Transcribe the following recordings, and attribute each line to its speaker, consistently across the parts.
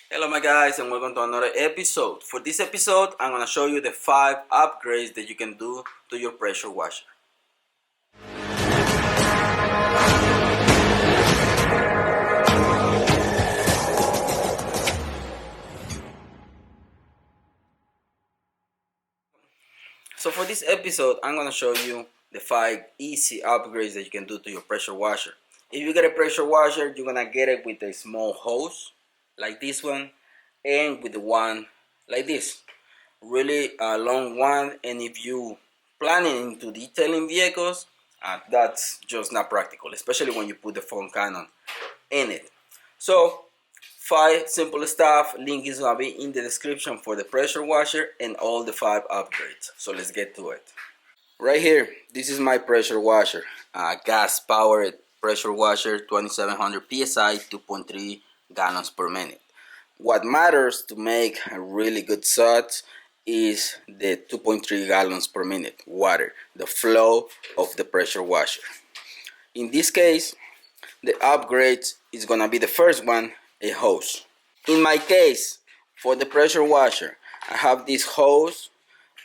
Speaker 1: Hello my guys and welcome to another episode. For this episode, I'm going to show you the 5 upgrades that you can do to your pressure washer. So for this episode, I'm going to show you the 5 easy upgrades that you can do to your pressure washer. If you get a pressure washer, you're going to get it with a small hose like this one and with the one like this. Really long one, and if you planning into detailing vehicles, that's just not practical, especially when you put the foam cannon in it. So 5 simple stuff. Link is gonna be in the description for the pressure washer and all the 5 upgrades. So let's get to it. Right here, this is my pressure washer, gas powered pressure washer, 2700 psi, 2.3 gallons per minute. What matters to make a really good suds is the 2.3 gallons per minute water, the flow of the pressure washer. In this case, the upgrade is gonna be the first one, a hose. In my case, for the pressure washer, I have this hose.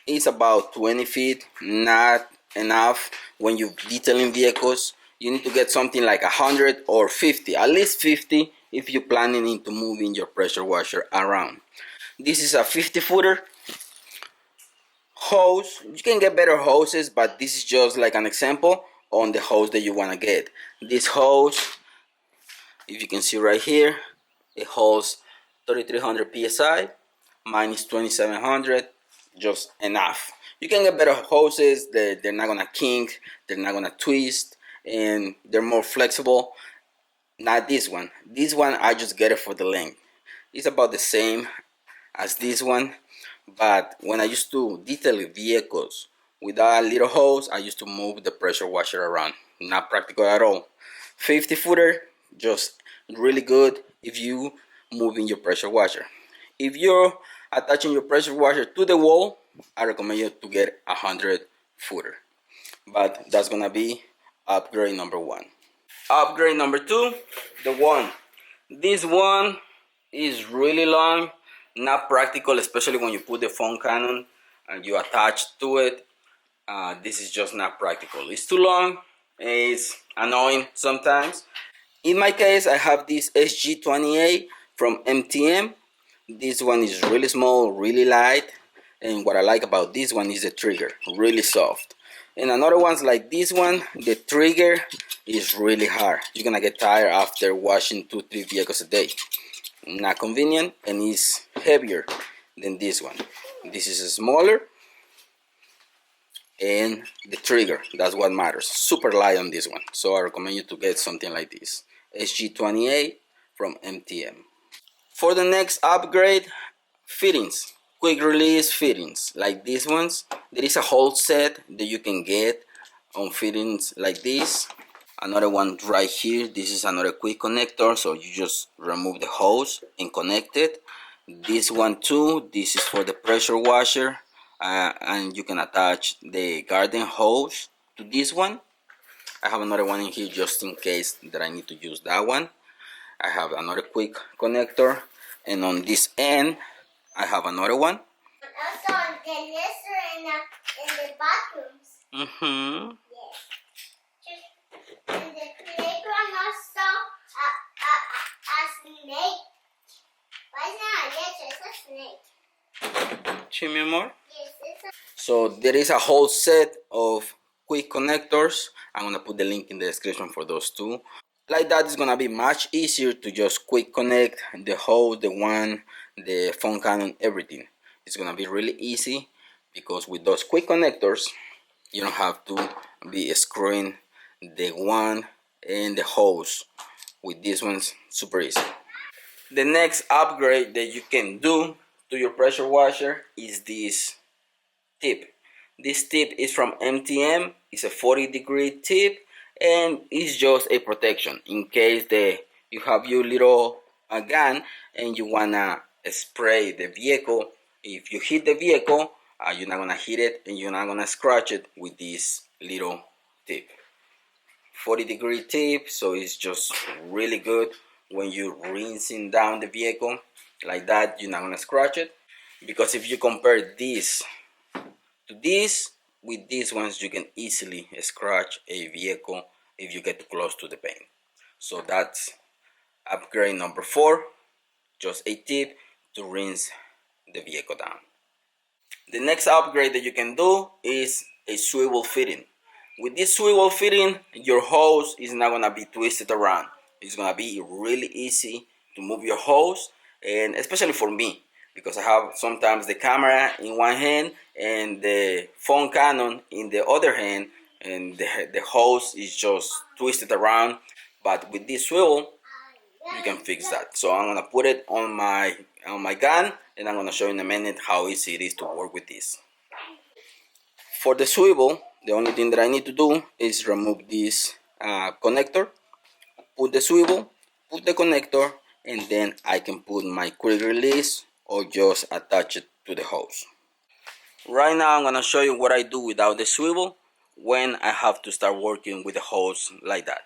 Speaker 1: It's about 20 feet, not enough. When you're detailing vehicles, you need to get something like 100 or 50, at least 50 if you're planning into moving your pressure washer around. This is a 50 footer hose. You can get better hoses, but this is just like an example on the hose that you want to get. This hose, if you can see right here, it holds 3300 psi. Mine is 2700, just enough. You can get better hoses. They're not gonna kink, they're not gonna twist, and they're more flexible. Not this one. This one I just get it for the length. It's about the same as this one, but when I used to detail vehicles without a little hose, I used to move the pressure washer around. Not practical at all. 50 footer, just really good if you moving your pressure washer. If you're attaching your pressure washer to the wall, I recommend you to get 100 footer. But that's gonna be upgrade number 1. Upgrade number 2, the one. This one is really long, not practical, especially when you put the foam cannon and you attach to it. This is just not practical. It's too long, it's annoying sometimes. In my case, I have this SG28 from MTM. This one is really small, really light, and what I like about this one is the trigger, really soft. And another one's like this one, the trigger is really hard. You're gonna get tired after washing 2-3 vehicles a day. Not convenient, and it's heavier than this one. This is smaller, and the trigger, that's what matters. Super light on this one, so I recommend you to get something like this, SG28 from MTM. For the next upgrade, fittings, quick release fittings like these ones. There is a whole set that you can get on fittings like this. Another one right here, this is another quick connector, so you just remove the hose and connect it. This one too, this is for the pressure washer, and you can attach the garden hose to this one. I have another one in here just in case that I need to use that one. I have another quick connector, and on this end I have another one.
Speaker 2: Also on the dresser in the bathrooms.
Speaker 1: Mm-hmm.
Speaker 2: Yes. Just in the playground also a snake. Why is not a lizard? It's a snake.
Speaker 1: Chimney more?
Speaker 2: Yes, it's a...
Speaker 1: So there is a whole set of quick connectors. I'm gonna put the link in the description for those two. Like that, it's gonna be much easier to just quick connect the hose, the foam cannon, everything. It's gonna be really easy because with those quick connectors, you don't have to be screwing the one and the hose. With this one's super easy. The next upgrade that you can do to your pressure washer is this tip. This tip is from MTM. It's a 40-degree tip, and it's just a protection in case you have your little gun and you wanna spray the vehicle. If you hit the vehicle, you're not gonna hit it and you're not gonna scratch it with this little tip. 40-degree tip, so it's just really good when you're rinsing down the vehicle. like that, you're not gonna scratch it. Because if you compare this to this, with these ones you can easily scratch a vehicle if you get too close to the paint. So that's upgrade number 4. Just a tip to rinse the vehicle down. The next upgrade that you can do is a swivel fitting. With this swivel fitting, your hose is not gonna be twisted around. It's gonna be really easy to move your hose, and especially for me, because I have sometimes the camera in one hand and the phone Canon in the other hand, and the hose is just twisted around. But with this swivel, you can fix that. So I'm gonna put it on my gun, and I'm gonna show you in a minute how easy it is to work with this. For the swivel, the only thing that I need to do is remove this connector, put the swivel, put the connector, and then I can put my quick release or just attach it to the hose. Right now I'm gonna show you what I do without the swivel when I have to start working with the hose like that.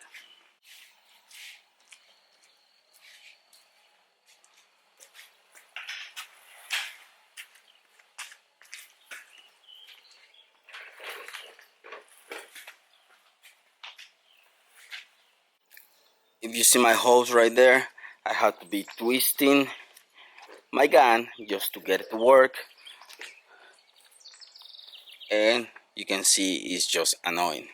Speaker 1: If you see my hose right there, I have to be twisting my gun just to get it to work, and you can see it's just annoying.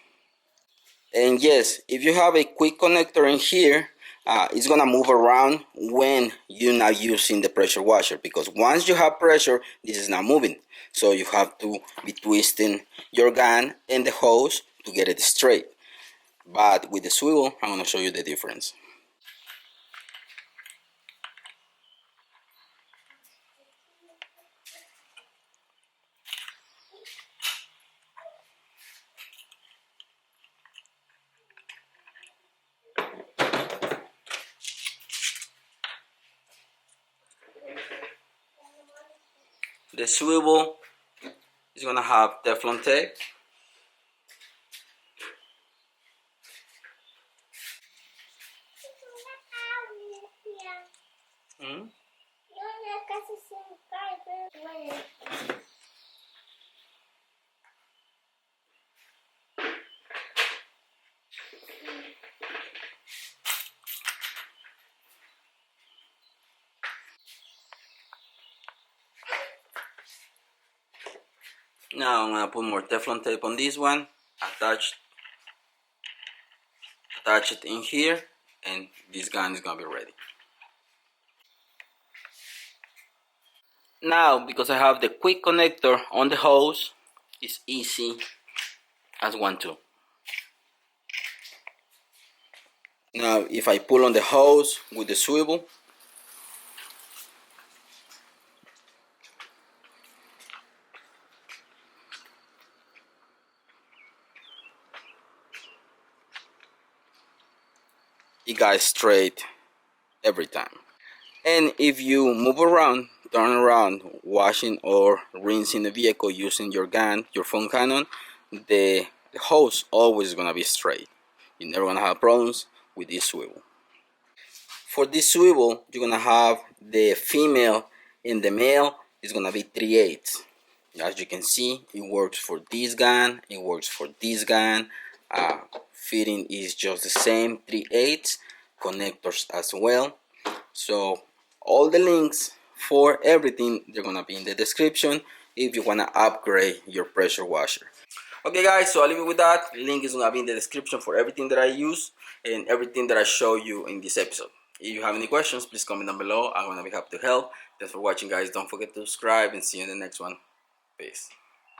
Speaker 1: And yes, if you have a quick connector in here, it's gonna move around when you're not using the pressure washer, because once you have pressure, this is not moving. So you have to be twisting your gun and the hose to get it straight. But with the swivel, I'm gonna show you the difference. The swivel is gonna have Teflon tape. Hmm? Now I'm gonna put more Teflon tape on this one, attach it in here, and this gun is gonna be ready. Now, because I have the quick connector on the hose, it's easy as 1, 2. Now, if I pull on the hose with the swivel, it got straight every time. And if you move around, turn around, washing or rinsing the vehicle using your gun, your phone Canon, the hose always gonna be straight. You're never gonna have problems with this swivel. For this swivel, you're gonna have the female and the male is gonna be 3/8. As you can see, it works for this gun, it works for this gun. Fitting is just the same, 3/8. Connectors as well. So all the links for everything, they're gonna be in the description if you wanna upgrade your pressure washer. Okay guys, so I'll leave you with that. Link is gonna be in the description for everything that I use and everything that I show you in this episode. If you have any questions, please comment down below. I'm gonna be happy to help. Thanks for watching guys. Don't forget to subscribe and see you in the next one. Peace.